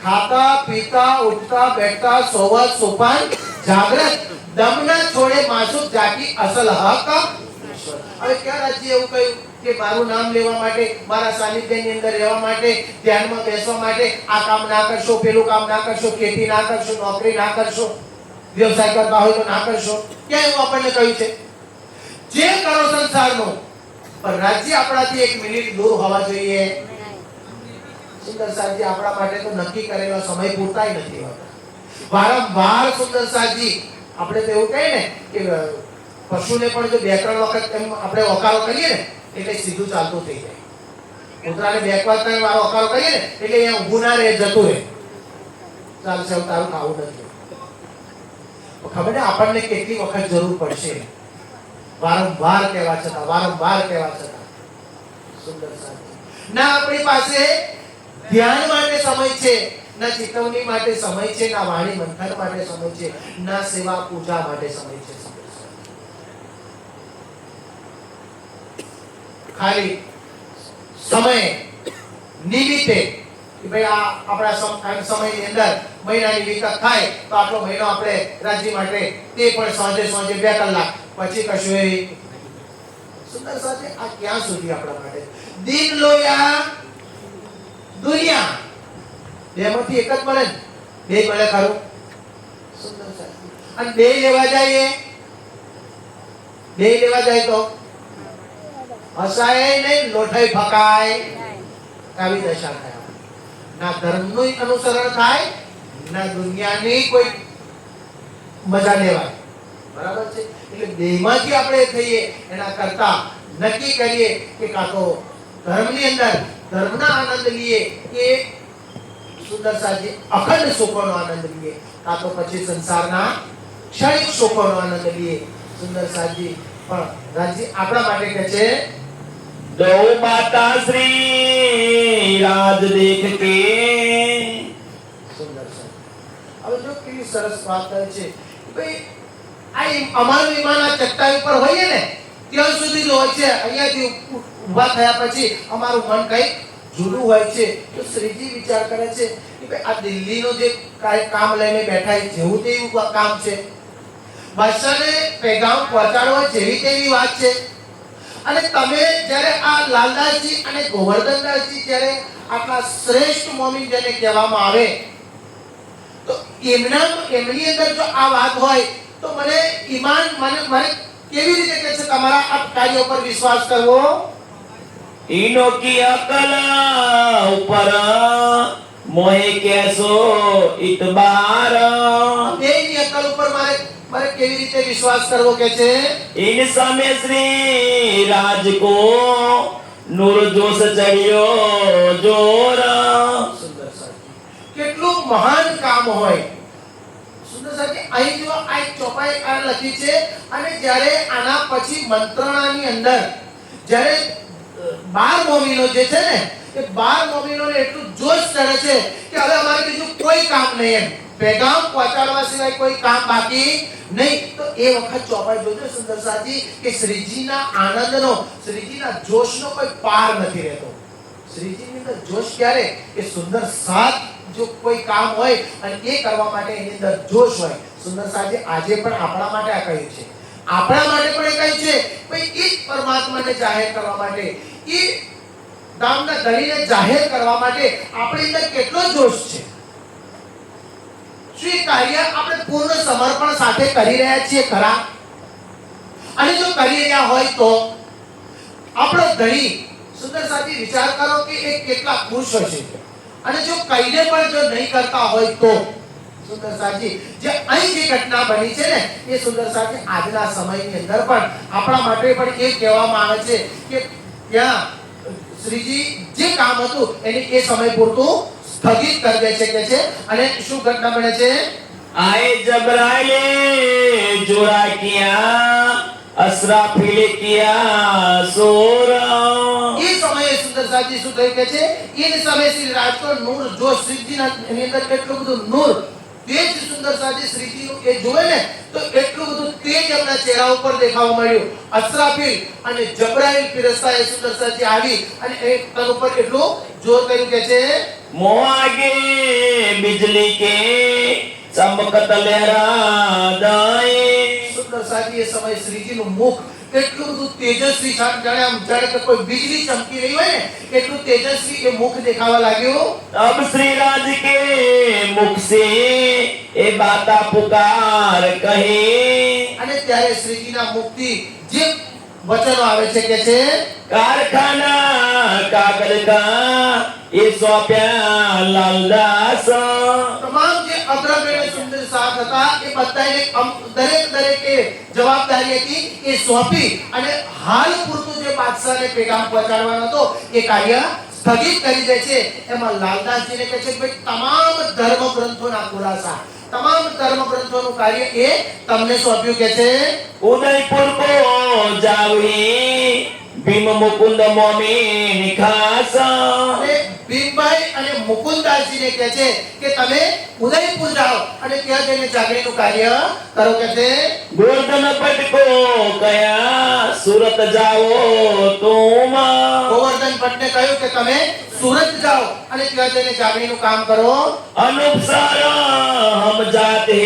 ખાતા પીતા ઉઠતા બેઠતા સોવા સોપાન જાગૃત દમના છોડે માસૂક જાતિ અસલ હક. હવે ક્યાં રાજ્ય એવું કહ્યું કે મારું નામ લેવા માટે, મારા સાનિધ્યની અંદર રહેવા માટે, ધ્યાનમાં બેસવા માટે આ કામ ના કરશો, પેલું કામ ના કરશો, ખેતી ના કરશો, નોકરી ના કરશો, વ્યવસાય કરતા હોય તો ના કરશો? ક્યાં એવું આપણને કહ્યું છે? જે કરો સંસારનું, પણ રાજ્ય આપણાથી એક મિનિટ દૂર હોવા જોઈએ. સુંદર સાજી આપણા માટે તો નક્કી કરેલો સમય પૂરતાય નથી હોતા. વારંવાર સુંદર સાજી આપણે તો એવું કહીએ ને કે પશુને પણ જો 2-3 વખત એમ આપણે ઓકારો કરીએ ને એટલે સીધું ચાલતું થઈ જાય. કૂતરાને 2 વાર 3 વાર ઓકારો કરીએ ને એટલે અહીંયા ઊભું ના રહે, જતું રહે. ચાલશે તારું ખાવું નથી. ખબર ને આપણને કેટલી વખત જરૂર પડશે વારંવાર કહેવા છતાં. સુંદર સાથી ના આપણી પાસે ધ્યાન માટે સમય છે, ના ચેતવણી માટે સમય છે, ના વાણી મંથન માટે સમય છે, ના સેવા પૂજા માટે સમય છે. ખાલી સમય નિમિત્તે કે ભાઈ આ આપણા સમયની અંદર મહિનાની વિકત થાય તો આટલો મહિનો આપણે રાજ્ય માટે તે પણ સાંજે 2 કલાક પછી કશું એ સુંદર સાથે આ ક્યાં સુધી આપણા માટે દિન લોયા દુનિયા બેમાંથી એક જ મળે ને બે મળે ખરું સુંદર સાથે અને બે લેવા જાય તો હસાય નહીં લોઠાઈ ફકાય આવી દશા થાય ના ધર્મનું અનુસરણ થાય ના દુનિયાની કોઈ મજા લેવાય બરાબર છે એટલે બેમાંથી આપણે થઈએ એના કરતા નક્કી કરીએ કે કાં તો ધર્મની અંદર ધર્મના આનંદ લઈએ કે સુંદર સાજી અખંડ સુખોનો આનંદ લઈએ કાં તો પછી સંસારના ક્ષણિક સુખોનો આનંદ લઈએ સુંદર સાજી પણ રાજી આપણા માટે કહે છે दो माता श्री राज देख के સુંદર સાજી હવે જો કેવી સરસ વાત કરે છે ભાઈ આ અમારું વિમાન આ ચટ્ટાઈ ઉપર હોઈએ ને ત્યાં સુધી જ હોય છે અહીંયાથી ઊભા થયા પછી અમારું મન કંઈક જુદું હોય છે તો શ્રીજી વિચાર કરે છે કે ભાઈ આ દિલ્હીનો જે કામ લઈને બેઠા છે જેવું તેવું કામ છે બાદશાહને પેગામ પહોંચાડવા જેવી તેવી વાત છે અને તમે જ્યારે આ લાલદાસજી અને ગોવર્ધનદાસજી જ્યારે આટલા શ્રેષ્ઠ મોમીન જેને કહેવામાં આવે તો એમની અંદર જો આ વાત હોય તો મને ઈમાન મને કેવી રીતે કહે છે તમારા આ કાર્ય પર વિશ્વાસ કરવો इनो की अकल ऊपर मोहे कैसो इतबार બેની અકલ ઉપર મારે કેવી રીતે વિશ્વાસ કરવો કે છે इन समय श्री राज को नूर जोश चढ़ियो जोर સુંદર સાથી કેટલું મહાન કામ હોય સુંદર સાથી અહીં જો આ એક ચોપાઈ આ લખી છે અને જ્યારે આના પછી મંત્રણાની અંદર જ્યારે 12 મોમીનો જે છે ને એ 12 મોમીનોને એટલું જોશ ચડે છે કે હવે અમારે બીજું કોઈ કામ નહીં એમ પેગામ પહોંચાડવા સિવાય કોઈ કામ બાકી નહીં તો એ વખત ચોપાઈ જોજો સુંદર સાથી કે શ્રીજીના આનંદનો શ્રીજીના જોશનો કોઈ પાર નથી રહેતો શ્રીજીની અંદર જોશ ક્યારે કે સુંદર સાથ જો કોઈ કામ હોય અને એ કરવા માટે એની અંદર જોશ હોય સુંદર સાથી આજે પણ આપણા માટે આ કહ્યું છે આપણા માટે પણ એ કહ્યું છે ભાઈ એ પરમાત્માને જાહેર કરવા માટે એ ગામના ધણીને જાહેર કરવા માટે આપણી અંદર કેટલો જોશ છે શું એ કાર્ય આપણે પૂર્ણ સમર્પણ સાથે કરી રહ્યા છીએ ખરા અને જો કરી રહ્યા હોય તો આપણો ધણી સુંદર સાથી વિચાર કરો કે એ કેટલા ખુશ હશે અને જો કઈને પણ જો નહીં કરતા હોય તો સુંદર સાથી જે અહીં જે ઘટના બની છે ને એ સુંદર સાથી આજના સમયની અંદર પણ આપણા માટે પણ એ કહેવામાં આવે છે કે ત્યાં શ્રીજી જે કામ હતું એને એ સમય પૂરતું સ્થગિત કરી દે છે કે છે અને શું ઘટના બને છે आए जबराइले जोड़ा किया असराफिल किया सोर એ સમયે સુંદર સાથી શું કહ્યું કે છે એ સમયે શ્રી રાજકો નૂર જો શ્રીજીના એની અંદર કેટલું બધું નૂર તેજ સુંદર સાથી શ્રીજીનું એ જોવે ને તો એટલું બધું તેજ એમના ચહેરા ઉપર દેખાવા મળ્યું અસરાફિલ અને જબરાઈલ ફિરસ્તા એ સુંદર સાથી આવી અને એ તન ઉપર એટલું જોર કર્યું કે છે मोआगे बिजली के चमकत लहरा दाए સુંદર સાથી એ સમય શ્રીજીનું મુખ એટલું બધું તેજસ્વી જાણે આમ જાણે કે કોઈ વીજળી ચમકી રહી હોય ને એટલું તેજસ્વી એ મુખ દેખાવા લાગ્યું अब श्री राज के मुख से ए बाता पुकार कहे અને ત્યારે શ્રીજીના મુખથી જે વચનો આવે છે કે છે कारखाना कागल का ये सौंप्या लालदास તમામ જે અગ્રગણ્ય સુંદર સાથ હતા એ બધાને દરેકે જવાબદારી હતી એ સોંપી અને હાલ પૂરતું જે બાદશાહને પેગામ પહોંચાડવાનો હતો એ કાર્ય સ્થગિત કરી દે છે એમાં લાલદાસજીને કહે છે કે ભાઈ તમામ ધર્મ ગ્રંથોના ખુલાસા તમામ ધર્મ ગ્રંથોનું કાર્ય એ તમને સોંપ્યું કે છે उदयपुर को जावी भीम मुकुंद मोमी निखास અને ભીમભાઈ અને મુકુંદાસજીને કહે છે કે તમે ઉદયપુર જાઓ અને ત્યાં જઈને જાગણીનું કાર્ય કરો કે છે गोवर्धन भट्ट को कया सूरत जाओ तुम ગોવર્ધન ભટ્ટને કહ્યું કે તમે સુરત જાઓ અને ત્યાં જઈને જાગણીનું કામ કરો अनुसार हम जाते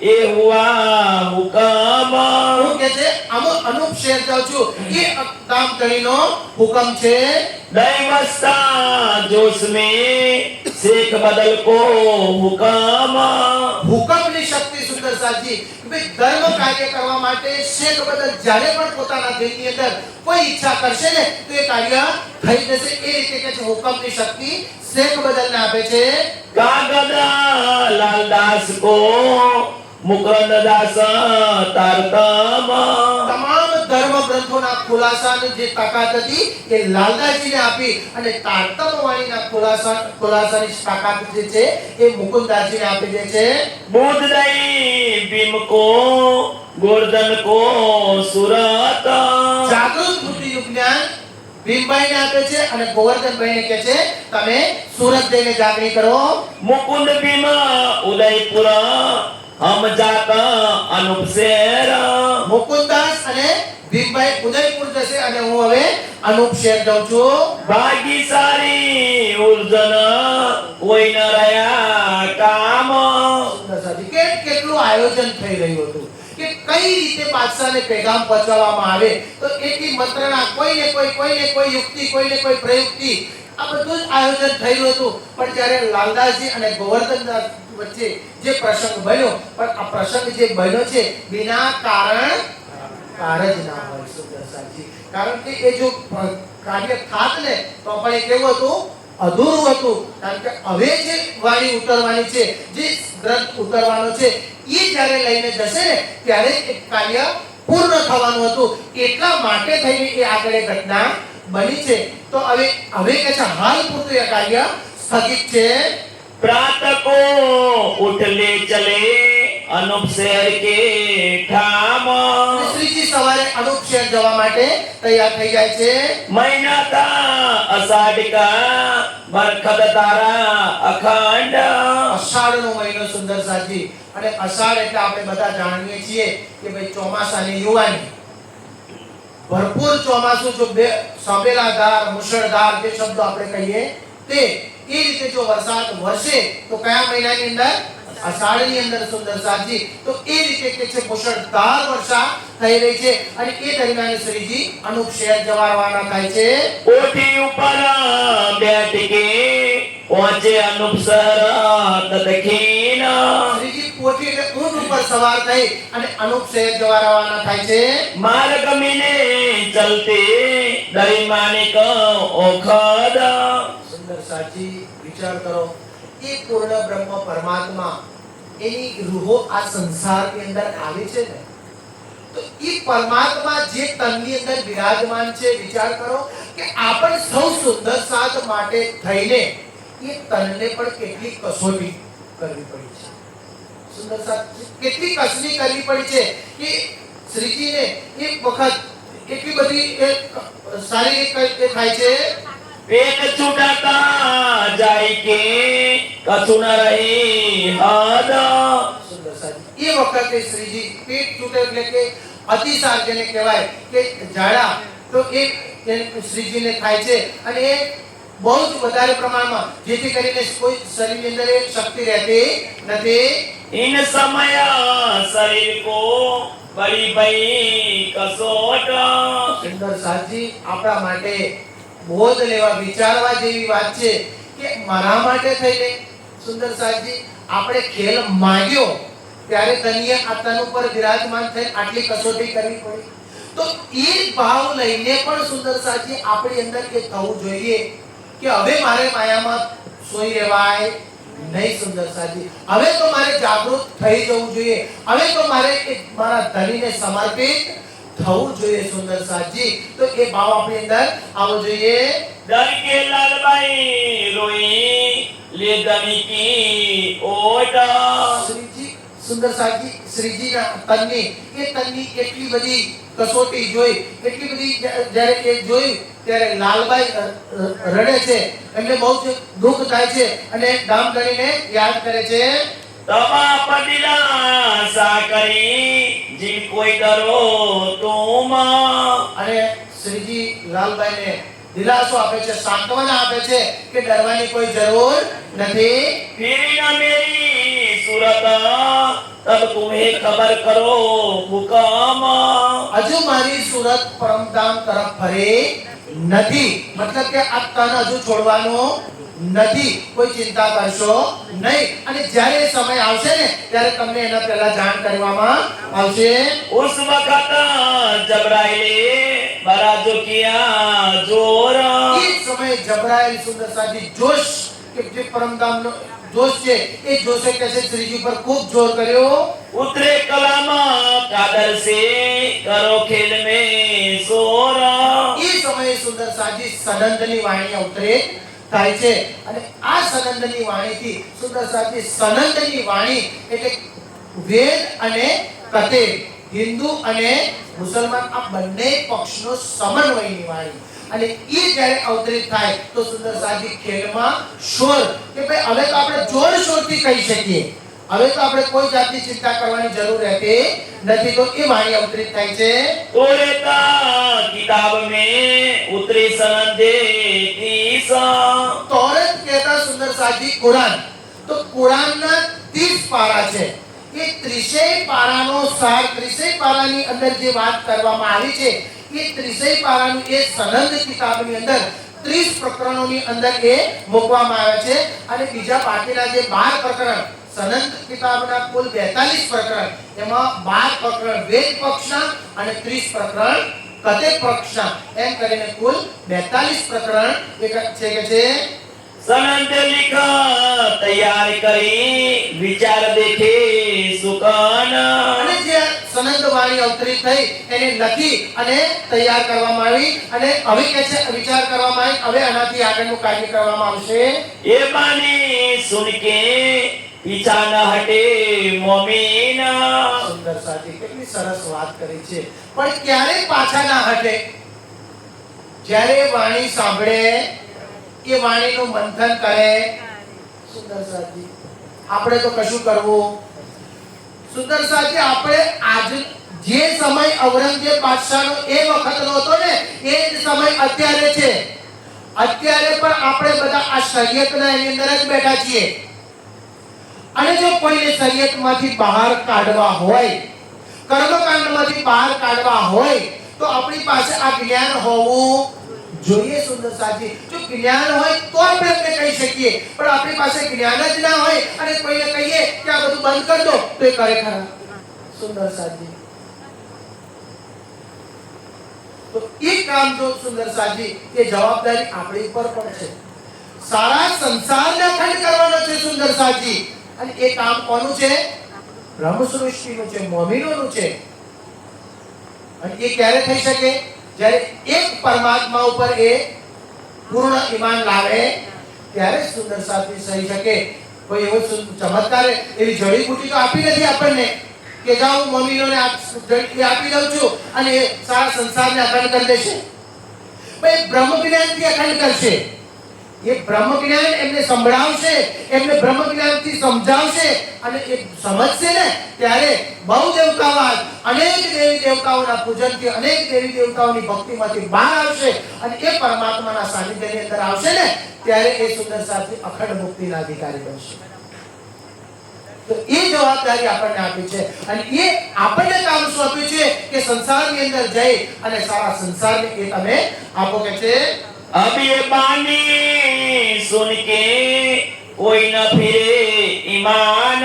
ये हुआ हुक्म હું કે છે અનુપ શેર જાઉં છું એ કામ કરીનો હુકમ છે दैवस्ता जोश में शेख बदल को हुक्म હુકમની શક્તિ સુંદર સાજી કે ભાઈ ધર્મ કાર્ય કરવા માટે શેખ બદલ જ્યારે પણ પોતાના દિલની અંદર કોઈ ઈચ્છા કરશે ને તો એ કાર્ય થઈ જશે એ રીતે કે છે હુકમની શક્તિ શેખ બદલને આપે છે कागदा लालदास को मुकुंद दास तारतम તમામ ધર્મ ગ્રંથોના ખુલાસાની જે તાકાત હતી એ લાલદાસજીને આપી અને તારતમ વાણીના ખુલાસાની તાકાત જે છે એ મુકુંદાસજીને આપી દે છે बुद्ध दई भीम को गोवर्धन को सूरत જાગૃત બુદ્ધિ જ્ઞાન ભીમભાઈને આપે છે અને ગોવર્ધનભાઈને કહે છે તમે સુરત જઈને જાગણી કરો मुकुंद भीम उदयपुर हम जाता अनूप शेर મુકુંદાસ અને ભીમભાઈ ઉદયપુર જશે અને હું હવે અનુપ શેર જાઉં છું भागी सारी उर्जन कोई न रया काम કેટલું આયોજન થઈ રહ્યું હતું કે કઈ રીતે બાદશાહને પેગામ પહોંચાડવામાં આવે તો એકી મંત્રણા કોઈને કોઈ યુક્તિ કોઈને કોઈ પ્રયુક્તિ આ બધું જ આયોજન થઈ રહ્યું હતું પણ જ્યારે લાલદાસજી અને ગોવર્ધનદાસ વચ્ચે જે પ્રસંગ બન્યો પણ આ પ્રસંગ જે બન્યો છે બિના કારણ જ ના હોય સુંદર સાજી કારણ કે એ જો કાર્ય થાત ને તો પણ એ કેવું હતું અધૂરું હતું કારણ કે હવે જે વાણી ઉતરવાની છે જે ગ્રંથ ઉતરવાનો છે એ જ્યારે લઈને જશે ને ત્યારે એ કાર્ય પૂર્ણ થવાનું હતું એટલા માટે થઈને એ આગળ એ ઘટના બની છે તો હવે કે છે હાલ પૂરતું એ કાર્ય સ્થગિત છે प्रात को उठ ले चले अनूप शहर के ठाम શ્રીજી સવારે અનુપ શહેર જવા માટે તૈયાર થઈ જાય છે महीना था अषाढ़ का बरखत तारा अखंड અષાઢનો મહિનો સુંદર સાજી અને અષાઢ એટલે આપણે બધા જાણીએ છીએ કે ભાઈ ચોમાસાની યુવાની ભરપૂર ચોમાસું જો બે સાબેલાધાર મુશળધાર જે શબ્દો આપણે કહીએ તે એ રીતે જો વરસાદ વરસે તો કયા મહિનાની અંદર અષાઢની અંદર સુંદર સાજી તો એ રીતે કે છે મુશળધાર વર્ષા થઈ રહી છે અને એ દરમિયાન શ્રીજી અનુપ શહેર જવા રવાના થાય છે ओठी ऊपर बैठ के पहुंचे अनूप शहर तदखीन શ્રીજી પોથી એટલે ઊંટ ઉપર સવાર થઈ અને અનુપ શહેર જવા રવાના થાય છે मार्ग मिले चलते दरी मानिक ओखद સુંદર સાચી વિચાર કરો એ પૂર્ણ બ્રહ્મ પરમાત્મા એની રૂહો આ સંસારની અંદર આવે છે ને તો એ પરમાત્મા જે તનની અંદર વિરાજમાન છે વિચાર કરો કે આપણ સૌ સુંદર સાથ માટે થઈને એ તનને પણ કેટલી કસોટી કરવી પડી છે સુંદર સાથ કેટલી કસરી કરવી પડી છે કે શ્રીજીને એક વખત એટલી બધી શારીરિક થાય છે पेट छूटाता जाय के कछु न रही हद સુંદર સાજી એ વખતે શ્રીજી પેટ તૂટે એટલે કે અતિસાર જેને કહેવાય કે ઝાડા તો એ શ્રીજીને થાય છે અને એ બહુ જ વધારે પ્રમાણમાં જેથી કરીને કોઈ શરીરની અંદર એ શક્તિ રહેતી નથી इन समय शरीर को बड़ी बड़ी कसोट સુંદર સાજી આપણા માટે બોધ લેવા વિચારવા જેવી વાત છે કે મારા માટે થઈને સુંદર સાજી આપણે ખેલ માંગ્યો ત્યારે ધન્ય આ તન ઉપર વિરાજમાન થઈ આટલી કસોટી કરવી પડી તો એ ભાવ લઈને પણ સુંદર સાજી આપણી અંદર એ થવું જોઈએ કે હવે મારે માયામાં સોઈ રહેવાય નહીં સુંદર સાજી હવે તો મારે જાગૃત થઈ જવું જોઈએ હવે તો મારે મારા ધણીને સમર્પિત થવું જોઈએ સુંદર સાજી તો એ ભાવ આપણી અંદર આવવો જોઈએ डर के लालबाई रोई ले दमी की ओट શ્રીજી સુંદર સાજી શ્રીજીના તનની એટલી બધી કસોટી જોઈ, એટલી બધી જ્યારે એ જોઈ ત્યારે લાલબાઈ રડે છે, એમને બહુ જ દુઃખ થાય છે અને ગામ ગણીને યાદ કરે છે. તમા પડીલા સાકરી જીન કોઈ ડરો તુમ. અને શ્રીજી લાલબાઈને દિલાસો આપે છે, સાંત્વના આપે છે કે ડરવાની કોઈ જરૂર નથી. ફિરી ના મેરી સુરત તબ તુમ્હે ખબર કરો હુકમ. હજુ મારી સુરત પરમધામ તરફ ફરી નથી, મતલબ કે આ તન હજુ છોડવાનો નથી, કોઈ ચિંતા કરશો નહીં, અને જ્યારે એ સમય આવશે ને ત્યારે તમને એના પહેલા જાણ કરવામાં આવશે. उस वक्त जबराइले बड़ा जो किया जोर. એ સમયે જબરાઈલ સુંદર સાજી જોશ, કે જે પરમધામનો જોશ છે એ જોશે કે છે શ્રીજી પર ખૂબ જોર કર્યો. उतरे कलामा कादर से करो खेल में शोर. એ સમયે સુંદર સાજી સનંદની વાણી અવતરિત થાય છે, અને આ સનંદની વાણીથી સુંદર સાજી સનંદની વાણી એટલે વેદ અને કતેબ, હિન્દુ અને મુસલમાન આ બંને પક્ષનો સમન્વયની વાણી, અને એ જ્યારે અવતરિત થાય તો સુંદર સાજી ખેલમાં શોર, કે ભાઈ હવે તો આપણે જોર શોરથી કહી શકીએ, હવે તો આપણે કોઈ જાતની ચિંતા કરવાની જરૂર રહેતી નથી, તો એ વાણી અવતરિત થાય છે. तोरेता किताब में उतरी सनंदे तीसा. તોરત કહેતા સુંદર સાજી કુરાન, તો કુરાનના 30 પારા છે. એ 30 પારાનો સાર, 30 પારાની અંદર જે વાત કરવામાં આવી છે એ 30 પારાનું એ સનંદ કિતાબની અંદર 30 પ્રકરણોની અંદર એ મૂકવામાં આવે છે, અને બીજા બાકીના જે 12 પ્રકરણ સનંદ કિતાબના કુલ 42 પ્રકરણ, એમાં 12 પ્રકરણ વેદ પક્ષના અને 30 પ્રકરણ કતેબ પક્ષના, એમ કરીને કુલ 42 પ્રકરણ એક છે કે છે. सनंद लिखा तैयार करी विचार देखे सुकान. અને જે સનંદ વાણી અવતરિત થઈ એને લખી અને તૈયાર કરવામાં આવી, અને હવે કે છે વિચાર કરવામાં આવી, હવે આનાથી આગળનું કાર્ય કરવામાં આવશે. ये बानी सुन के पीछा न हटे मोमीन. સુંદર સાથી કેટલી સરસ વાત કરી છે, પણ ક્યારે પાછા ના હટે? જ્યારે વાણી સાંભળે, એ વાણીનું મંથન કરે. સુંદર સાથી આપણે તો કશું કરવું. સુંદર સાથી આપણે આજ જે સમય ઔરંગઝેબ બાદશાહનો એ વખતનો હતો ને એ જ સમય અત્યારે છે. અત્યારે પણ આપણે બધા આ શરીયતના એની અંદર જ બેઠા છીએ, અને જો કોઈને શરીયતમાંથી બહાર કાઢવા હોય, કર્મકાંડમાંથી બહાર કાઢવા હોય, તો આપણી પાસે આ જ્ઞાન હોવું જોઈએ. સુંદર સાથી જો જ્ઞાન હોય તો આપણે એમને કહી શકીએ, પણ આપણી પાસે જ્ઞાન જ ના હોય અને કોઈને કહીએ કે આ બધું બંધ કરી દો તો એ કરે ખરા? સુંદર સાથી તો એ કામ જો સુંદર સાથી એ જવાબદારી આપણી ઉપર પણ છે. સારા સંસારને અખંડ કરવાનો છે સુંદર સાથી, અને એ કામ કોનું છે? બ્રહ્મ સૃષ્ટિનું છે, મોમીનોનું છે. અને એ ક્યારે થઈ શકે? જ્યારે એક પરમાત્મા ઉપર એ પૂર્ણ ઈમાન લાવે ત્યારે સુંદર સાથી થઈ શકે. કોઈ એવો ચમત્કાર એવી જડીબુટી તો આપી નથી આપણને કે જાઓ હું મમ્મીઓને આપી દઉં છું અને એ સારા સંસારને અખંડ કરી દેશે. ભાઈ બ્રહ્મ જ્ઞાનથી અખંડ કરશે. એ બ્રહ્મ જ્ઞાન એમને સંભળાવશે, એમને બ્રહ્મ જ્ઞાનથી સમજાવશે, અને એ સમજશે ને ત્યારે બહુ દેવતાવાદ, અનેક દેવી દેવતાઓના પૂજનથી, અનેક દેવી દેવતાઓની ભક્તિમાંથી બહાર આવશે, અને એ પરમાત્માના સાનિધ્યની અંદર આવશે ને ત્યારે એ સુંદર સાથી અખંડ મુક્તિના અધિકારી બનશે. તો એ જવાબદારી આપણને આપી છે, અને એ આપણને કામ સોંપ્યું છે કે સંસારની અંદર જઈ અને સારા સંસારને એ તમે આપો કે છે. अब ये बानी सुन के कोई न फिरे ईमान.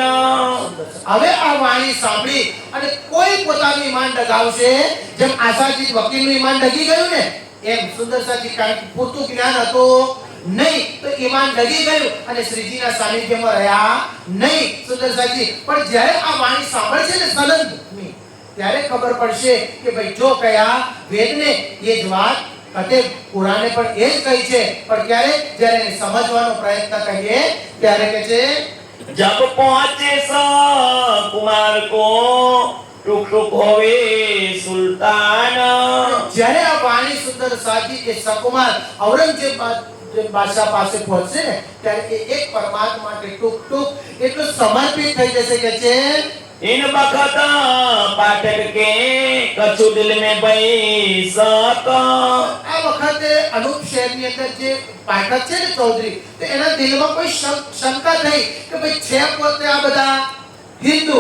હવે આ વાણી સાંભળી અને કોઈ પોતાનું ઈમાન ડગાવશે, જેમ આશાજીત વકીલનું ઈમાન ડગી ગયું ને એમ સુંદર સાથી કારણ કે પૂરતું જ્ઞાન હતું નહીં તો ઈમાન ડગી ગયું અને શ્રીજીના સાનિધ્યમાં રહ્યા નહીં સુંદર સાથી. પણ જ્યારે આ વાણી સાંભળશે ને સનંદની, ત્યારે ખબર પડશે કે ભાઈ જો કયા વેદને એ જ વાત કતેબ કુરાને પણ એ જ કહી છે, પણ ક્યારે? જ્યારે એને સમજવાનો પ્રયત્ન કરીએ ત્યારે કે છે. जब पहुंचे सा कुमार सुंदर को टुक टुक होवे सुल्तान જ્યારે આ વાણી સુંદર સાજી એ સકુમાર ઔરંગઝેબ બાદશાહ પાસે પહોંચશે ને ત્યારે એ એક પરમાત્મા માટે ટૂંક ટૂંક એટલું સમર્પિત થઈ જશે કે છે इन बखत पाठक के कछु दिल में बैसत આ વખતે અનુપ શહેરની અંદર જે પાઠક છે ને ચૌધરી તો એના દિલમાં કોઈ શંકા થઈ કે ભાઈ છે પોતે આ બધા હિન્દુ